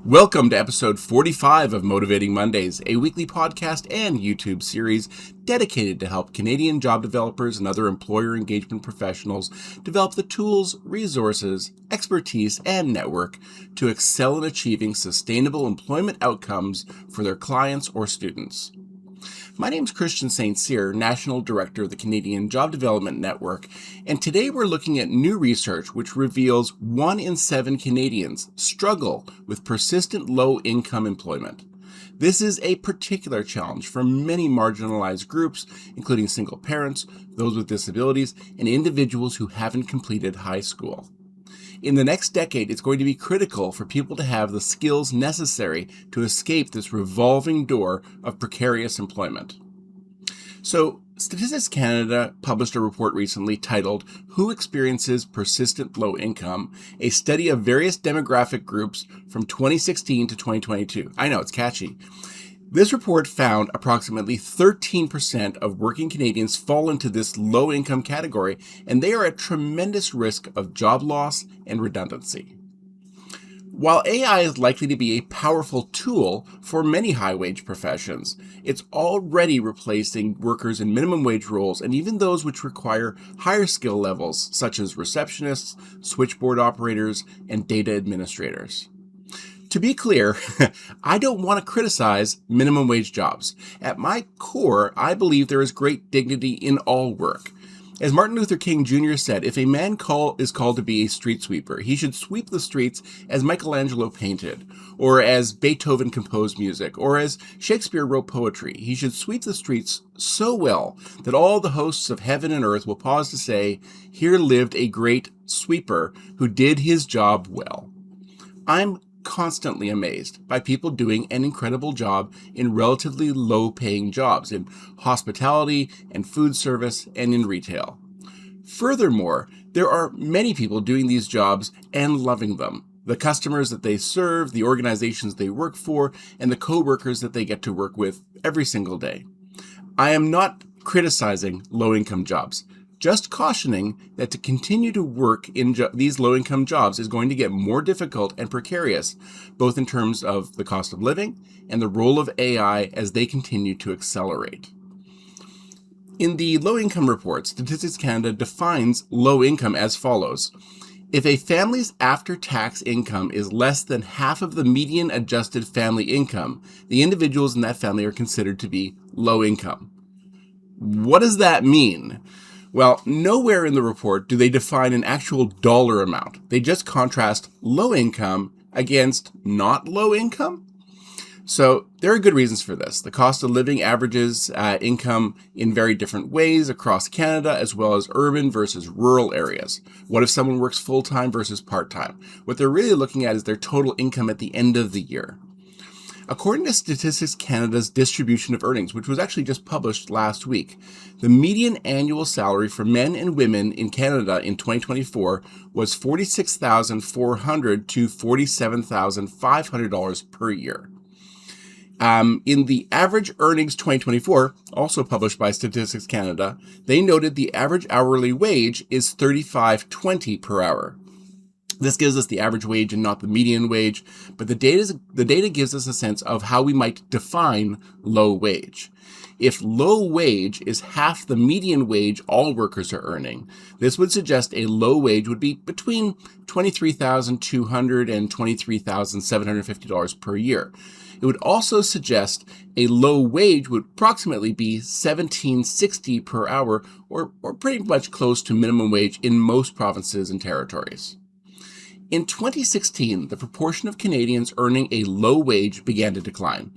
Welcome to episode 45 of Motivating Mondays, a weekly podcast and YouTube series dedicated to help Canadian job developers and other employer engagement professionals develop the tools, resources, expertise, and network to excel in achieving sustainable employment outcomes for their clients or students. My name is Christian St. Cyr, National Director of the Canadian Job Development Network, and today we're looking at new research which reveals 1 in 7 Canadians struggle with persistent low-income employment. This is a particular challenge for many marginalized groups, including single parents, those with disabilities, and individuals who haven't completed high school. In the next decade, it's going to be critical for people to have the skills necessary to escape this revolving door of precarious employment. So, Statistics Canada published a report recently titled Who Experiences Persistent Low Income? A study of various demographic groups from 2016 to 2022. I know, it's catchy. This report found approximately 13% of working Canadians fall into this low-income category, and they are at tremendous risk of job loss and redundancy. While AI is likely to be a powerful tool for many high-wage professions, it's already replacing workers in minimum wage roles and even those which require higher skill levels, such as receptionists, switchboard operators, and data administrators. To be clear, I don't want to criticize minimum wage jobs. At my core, I believe there is great dignity in all work. As Martin Luther King Jr. said, if a man is called to be a street sweeper, he should sweep the streets as Michelangelo painted, or as Beethoven composed music, or as Shakespeare wrote poetry. He should sweep the streets so well that all the hosts of heaven and earth will pause to say, here lived a great sweeper who did his job well. I'm constantly amazed by people doing an incredible job in relatively low-paying jobs in hospitality and food service and in retail. Furthermore, there are many people doing these jobs and loving them. The customers that they serve, the organizations they work for, and the co-workers that they get to work with every single day. I am not criticizing low-income jobs. Just cautioning that to continue to work in these low-income jobs is going to get more difficult and precarious, both in terms of the cost of living and the role of AI as they continue to accelerate. In the low-income report, Statistics Canada defines low income as follows. If a family's after-tax income is less than half of the median adjusted family income, the individuals in that family are considered to be low income. What does that mean? Well, nowhere in the report do they define an actual dollar amount. They just contrast low income against not low income. So there are good reasons for this. The cost of living averages income in very different ways across Canada, as well as urban versus rural areas. What if someone works full-time versus part-time? What they're really looking at is their total income at the end of the year. According to Statistics Canada's distribution of earnings, which was actually just published last week, the median annual salary for men and women in Canada in 2024 was $46,400 to $47,500 per year. In the average earnings 2024, also published by Statistics Canada, they noted the average hourly wage is $35.20 per hour. This gives us the average wage and not the median wage, but the data gives us a sense of how we might define low wage. If low wage is half the median wage all workers are earning, this would suggest a low wage would be between $23,200 and $23,750 per year. It would also suggest a low wage would approximately be $17.60 per hour, or pretty much close to minimum wage in most provinces and territories. In 2016, the proportion of Canadians earning a low wage began to decline.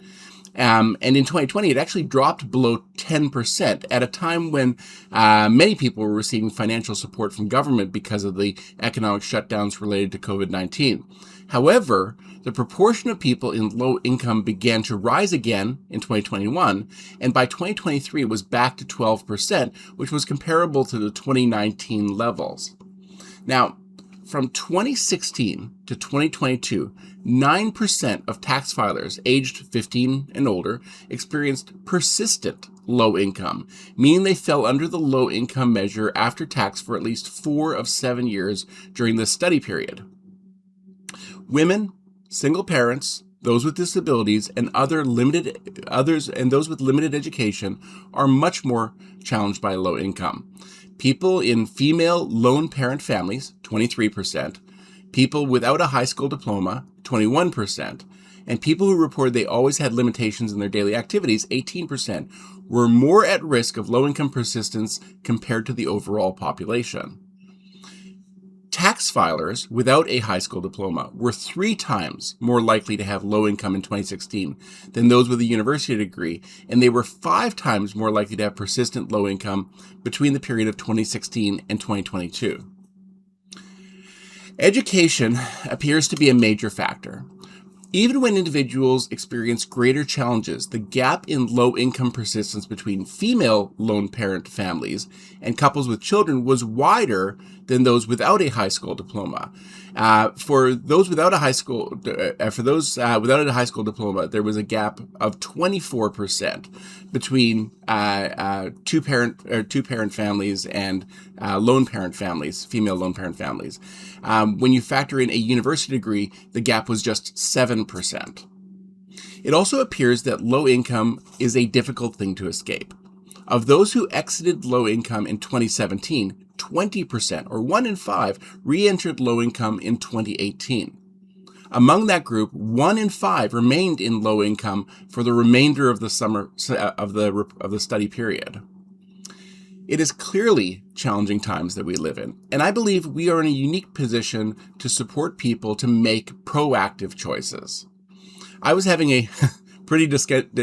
And in 2020, it actually dropped below 10% at a time when many people were receiving financial support from government because of the economic shutdowns related to COVID-19. However, the proportion of people in low income began to rise again in 2021, and by 2023 was back to 12%, which was comparable to the 2019 levels. Now, from 2016 to 2022, 9% of tax filers aged 15 and older experienced persistent low income, meaning they fell under the low income measure after tax for at least 4 of 7 years during the study period. Women single parents, those with disabilities, and those with limited education are much more challenged by low income. People in female lone parent families, 23%, people without a high school diploma, 21%, and people who reported they always had limitations in their daily activities, 18%, were more at risk of low-income persistence compared to the overall population. Tax filers without a high school diploma were 3 times more likely to have low income in 2016 than those with a university degree, and they were 5 times more likely to have persistent low income between the period of 2016 and 2022. Education appears to be a major factor. Even when individuals experience greater challenges, the gap in low-income persistence between female lone parent families and couples with children was wider than those without a high school diploma. For those without a high school diploma, there was a gap of 24% between two parent families and lone parent families, female lone parent families. When you factor in a university degree, the gap was just 7%. It also appears that low income is a difficult thing to escape. Of those who exited low income in 2017, 20%, or 1 in 5, re-entered low income in 2018. Among that group, 1 in 5 remained in low income for the remainder of the summer of the study period. It is clearly challenging times that we live in, and I believe we are in a unique position to support people to make proactive choices. I was having a pretty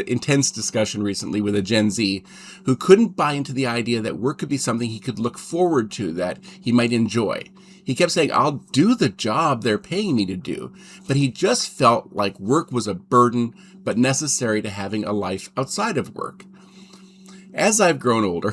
intense discussion recently with a Gen Z who couldn't buy into the idea that work could be something he could look forward to, that he might enjoy. He kept saying, I'll do the job they're paying me to do, but he just felt like work was a burden, but necessary to having a life outside of work. As I've grown older,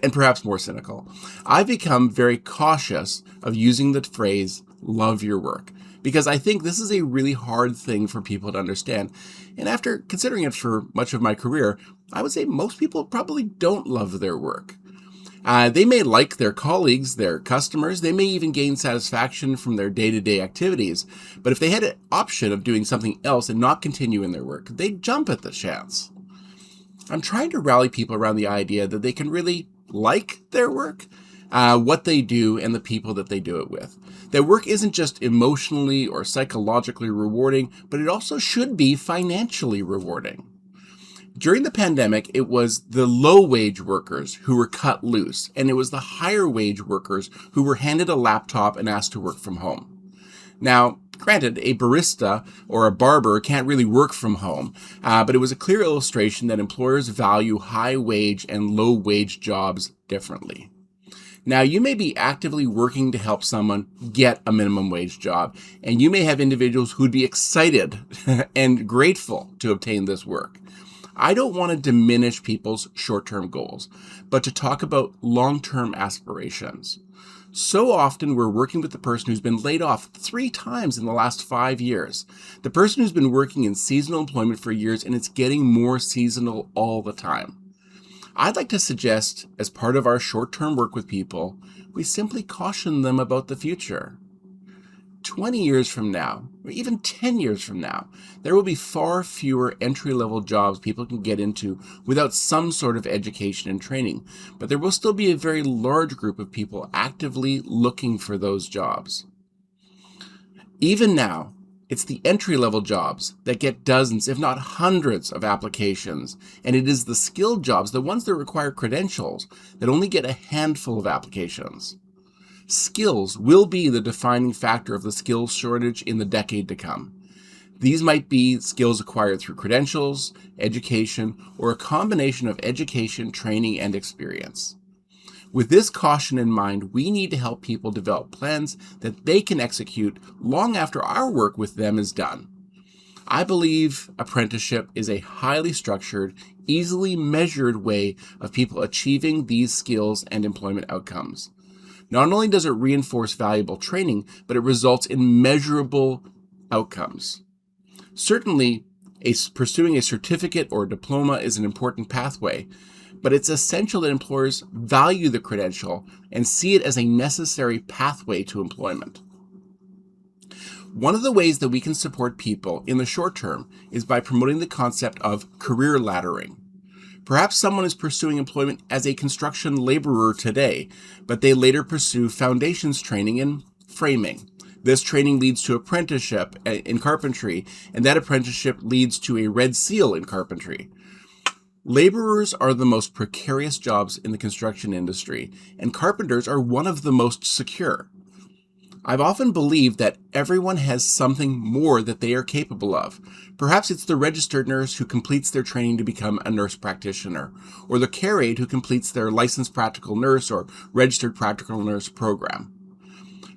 and perhaps more cynical, I've become very cautious of using the phrase, love your work, because I think this is a really hard thing for people to understand. And after considering it for much of my career, I would say most people probably don't love their work. They may like their colleagues, their customers, they may even gain satisfaction from their day-to-day activities, but if they had an option of doing something else and not continue in their work, they'd jump at the chance. I'm trying to rally people around the idea that they can really like their work, what they do, and the people that they do it with. That work isn't just emotionally or psychologically rewarding, but it also should be financially rewarding. During the pandemic, it was the low-wage workers who were cut loose, and it was the higher-wage workers who were handed a laptop and asked to work from home. Now, granted, a barista or a barber can't really work from home, but it was a clear illustration that employers value high-wage and low-wage jobs differently. Now, you may be actively working to help someone get a minimum wage job, and you may have individuals who'd be excited and grateful to obtain this work. I don't want to diminish people's short-term goals, but to talk about long-term aspirations. So often we're working with the person who's been laid off 3 times in the last 5 years. The person who's been working in seasonal employment for years, and it's getting more seasonal all the time. I'd like to suggest, as part of our short-term work with people, we simply caution them about the future. 20 years from now, or even 10 years from now, there will be far fewer entry-level jobs people can get into without some sort of education and training, but there will still be a very large group of people actively looking for those jobs. Even now, it's the entry-level jobs that get dozens, if not hundreds, of applications, and it is the skilled jobs, the ones that require credentials, that only get a handful of applications. Skills will be the defining factor of the skills shortage in the decade to come. These might be skills acquired through credentials, education, or a combination of education, training, and experience. With this caution in mind, we need to help people develop plans that they can execute long after our work with them is done. I believe apprenticeship is a highly structured, easily measured way of people achieving these skills and employment outcomes. Not only does it reinforce valuable training, but it results in measurable outcomes. Certainly, pursuing a certificate or diploma is an important pathway, but it's essential that employers value the credential and see it as a necessary pathway to employment. One of the ways that we can support people in the short term is by promoting the concept of career laddering. Perhaps someone is pursuing employment as a construction laborer today, but they later pursue foundations training in framing. This training leads to apprenticeship in carpentry, and that apprenticeship leads to a red seal in carpentry. Laborers are the most precarious jobs in the construction industry, and carpenters are one of the most secure. I've often believed that everyone has something more that they are capable of. Perhaps it's the registered nurse who completes their training to become a nurse practitioner, or the care aide who completes their licensed practical nurse or registered practical nurse program.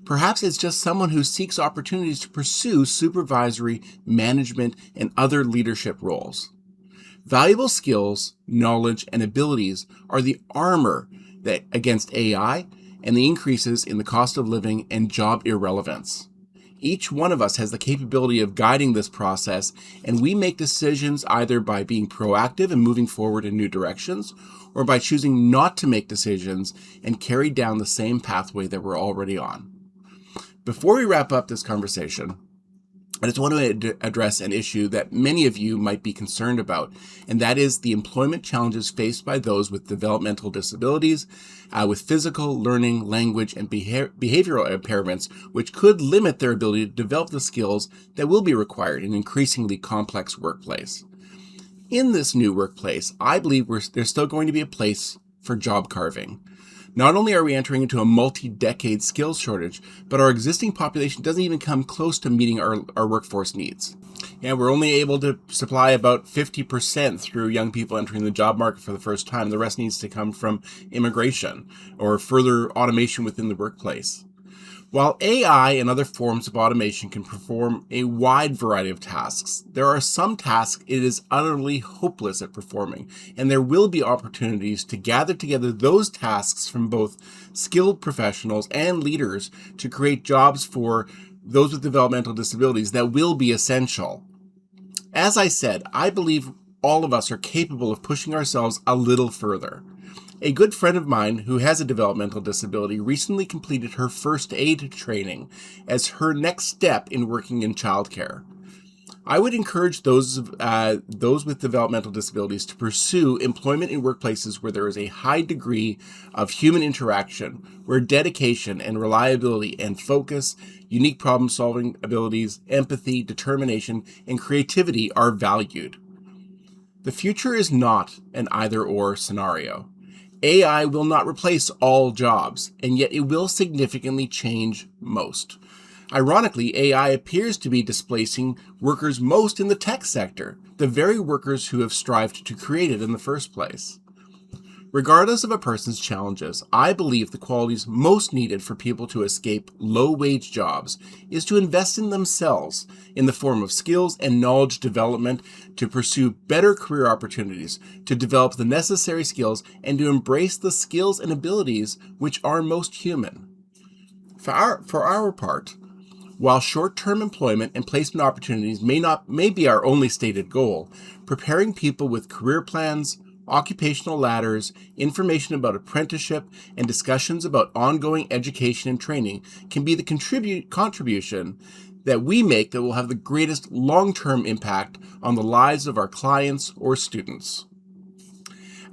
Perhaps it's just someone who seeks opportunities to pursue supervisory, management, and other leadership roles. Valuable skills, knowledge, and abilities are the armor against AI and the increases in the cost of living and job irrelevance. Each one of us has the capability of guiding this process, and we make decisions either by being proactive and moving forward in new directions, or by choosing not to make decisions and carry down the same pathway that we're already on. Before we wrap up this conversation, I just want to address an issue that many of you might be concerned about, and that is the employment challenges faced by those with developmental disabilities, with physical, learning, language, and behavioral impairments, which could limit their ability to develop the skills that will be required in an increasingly complex workplace. In this new workplace, I believe there's still going to be a place for job carving. Not only are we entering into a multi-decade skills shortage, but our existing population doesn't even come close to meeting our workforce needs. Yeah, we're only able to supply about 50% through young people entering the job market for the first time. The rest needs to come from immigration or further automation within the workplace. While AI and other forms of automation can perform a wide variety of tasks, there are some tasks it is utterly hopeless at performing, and there will be opportunities to gather together those tasks from both skilled professionals and leaders to create jobs for those with developmental disabilities that will be essential. As I said, I believe all of us are capable of pushing ourselves a little further. A good friend of mine who has a developmental disability recently completed her first aid training as her next step in working in childcare. I would encourage those with developmental disabilities to pursue employment in workplaces where there is a high degree of human interaction, where dedication and reliability and focus, unique problem-solving abilities, empathy, determination, and creativity are valued. The future is not an either-or scenario. AI will not replace all jobs, and yet it will significantly change most. Ironically, AI appears to be displacing workers most in the tech sector, the very workers who have strived to create it in the first place. Regardless of a person's challenges, I believe the qualities most needed for people to escape low-wage jobs is to invest in themselves in the form of skills and knowledge development to pursue better career opportunities, to develop the necessary skills, and to embrace the skills and abilities which are most human. For our part, while short-term employment and placement opportunities may be our only stated goal, preparing people with career plans, occupational ladders, information about apprenticeship, and discussions about ongoing education and training can be the contribution that we make that will have the greatest long-term impact on the lives of our clients or students.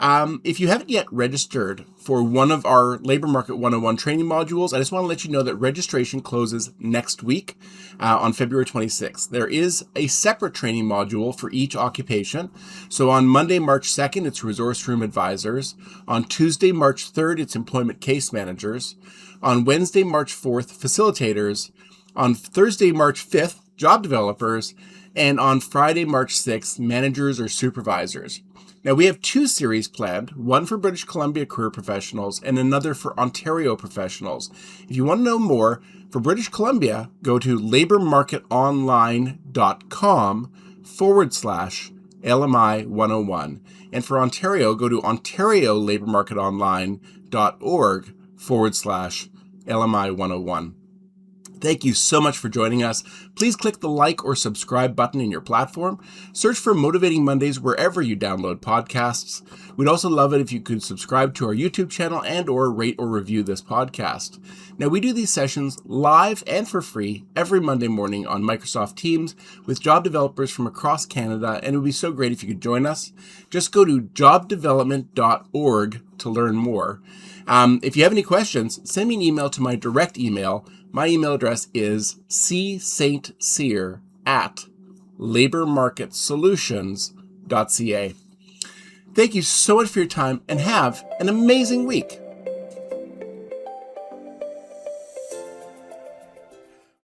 If you haven't yet registered for one of our Labor Market 101 training modules, I just want to let you know that registration closes next week on February 26th. There is a separate training module for each occupation. So on Monday, March 2nd, it's Resource Room Advisors. On Tuesday, March 3rd, it's Employment Case Managers. On Wednesday, March 4th, Facilitators. On Thursday, March 5th, Job Developers. And on Friday, March 6th, Managers or Supervisors. Now, we have two series planned, one for British Columbia career professionals and another for Ontario professionals. If you want to know more, for British Columbia, go to labormarketonline.com/LMI 101. And for Ontario, go to ontariolabormarketonline.org/LMI 101. Thank you so much for joining us. Please click the like or subscribe button in your platform. Search for Motivating Mondays wherever you download podcasts. We'd also love it if you could subscribe to our YouTube channel and or rate or review this podcast. Now, we do these sessions live and for free every Monday morning on Microsoft Teams with job developers from across Canada, and it would be so great if you could join us. Just go to jobdevelopment.org to learn more. If you have any questions, send me an email to my direct email. My email address is cstcyr@labormarketsolutions.ca. Thank you so much for your time and have an amazing week.